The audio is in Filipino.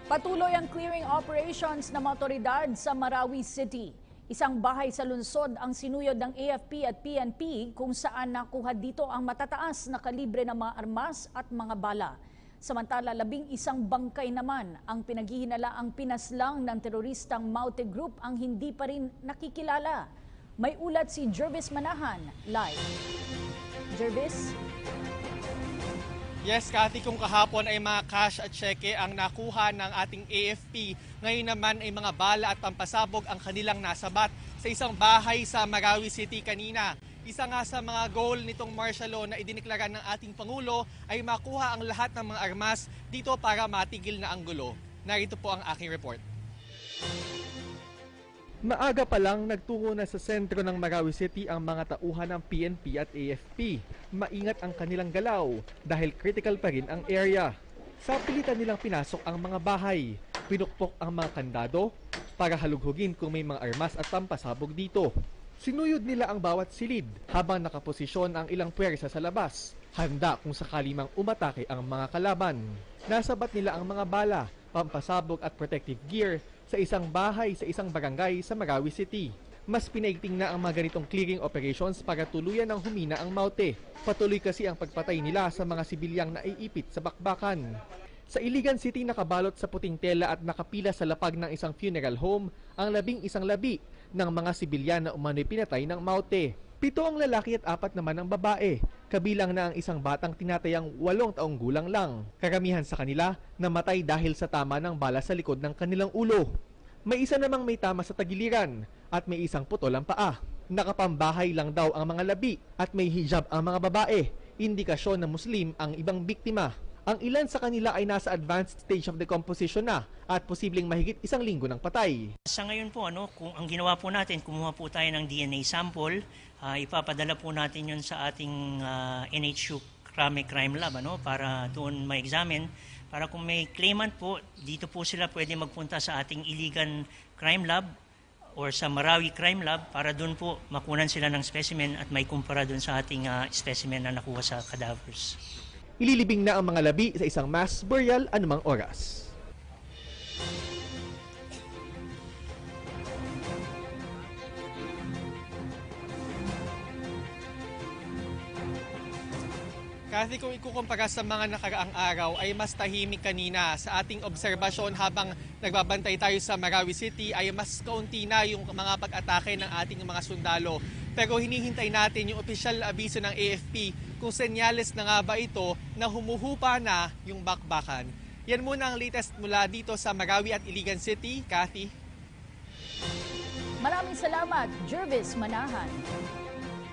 Patuloy ang clearing operations ng mga otoridad sa Marawi City. Isang bahay sa lungsod ang sinuyod ng AFP at PNP kung saan nakuha dito ang matataas na kalibre ng mga armas at mga bala. Samantala, 11 bangkay naman ang pinaghihinalaang pinaslang ng teroristang Maute Group ang hindi pa rin nakikilala. May ulat si Jervis Manahan, live. Jervis? Yes, Kathy, kung kahapon ay mga cash at cheque ang nakuha ng ating AFP, ngayon naman ay mga bala at pampasabog ang kanilang nasabat sa isang bahay sa Marawi City kanina. Isa nga sa mga goal nitong martial law na idineklara ng ating Pangulo ay makuha ang lahat ng mga armas dito para matigil na ang gulo. Narito po ang aking report. Maaga pa lang nagtungo na sa sentro ng Marawi City ang mga tauhan ng PNP at AFP. Maingat ang kanilang galaw dahil critical pa rin ang area. Sa pilitan nilang pinasok ang mga bahay, pinukpok ang mga kandado para halughugin kung may mga armas at pampasabog dito. Sinuyod nila ang bawat silid habang nakaposisyon ang ilang puwersa sa labas. Handa kung sakali mang umatake ang mga kalaban. Nasabat nila ang mga bala, pampasabog at protective gear sa isang bahay sa isang barangay sa Marawi City. Mas pinaigting na ang mga ganitong clearing operations para tuluyan ng humina ang Maute. Patuloy kasi ang pagpatay nila sa mga sibilyang naiipit sa bakbakan. Sa Iligan City nakabalot sa puting tela at nakapila sa lapag ng isang funeral home ang 11 labi ng mga sibilyan na umano'y pinatay ng Maute. 7 ang lalaki at 4 naman ang babae, kabilang na ang isang batang tinatayang 8 taong gulang lang. Karamihan sa kanila namatay dahil sa tama ng bala sa likod ng kanilang ulo. May isa namang may tama sa tagiliran at may isang putol ang paa. Nakapambahay lang daw ang mga labi at may hijab ang mga babae, indikasyon na Muslim ang ibang biktima. Ang ilan sa kanila ay nasa advanced stage of decomposition na at posibleng mahigit 1 linggo ng patay. Sa ngayon po, kung ang ginawa po natin, kumuha po tayo ng DNA sample, ipapadala po natin yun sa ating NHU Crime Lab para doon ma-examine. Para kung may claimant po, dito po sila pwede magpunta sa ating Iligan Crime Lab or sa Marawi Crime Lab para doon po makunan sila ng specimen at may kumpara doon sa ating specimen na nakuha sa cadavers. Ililibing na ang mga labi sa isang mass burial anumang oras. Kasi kung ikukumpara sa mga nakaraang araw ay mas tahimik kanina. Sa ating obserbasyon habang nagbabantay tayo sa Marawi City ay mas kaunti na yung mga pag-atake ng ating mga sundalo. Pero hinihintay natin yung official abiso ng AFP kung senyales na nga ba ito na humuhupa na yung bakbakan. Yan muna ang latest mula dito sa Marawi at Iligan City. Kathy? Maraming salamat, Jervis Manahan.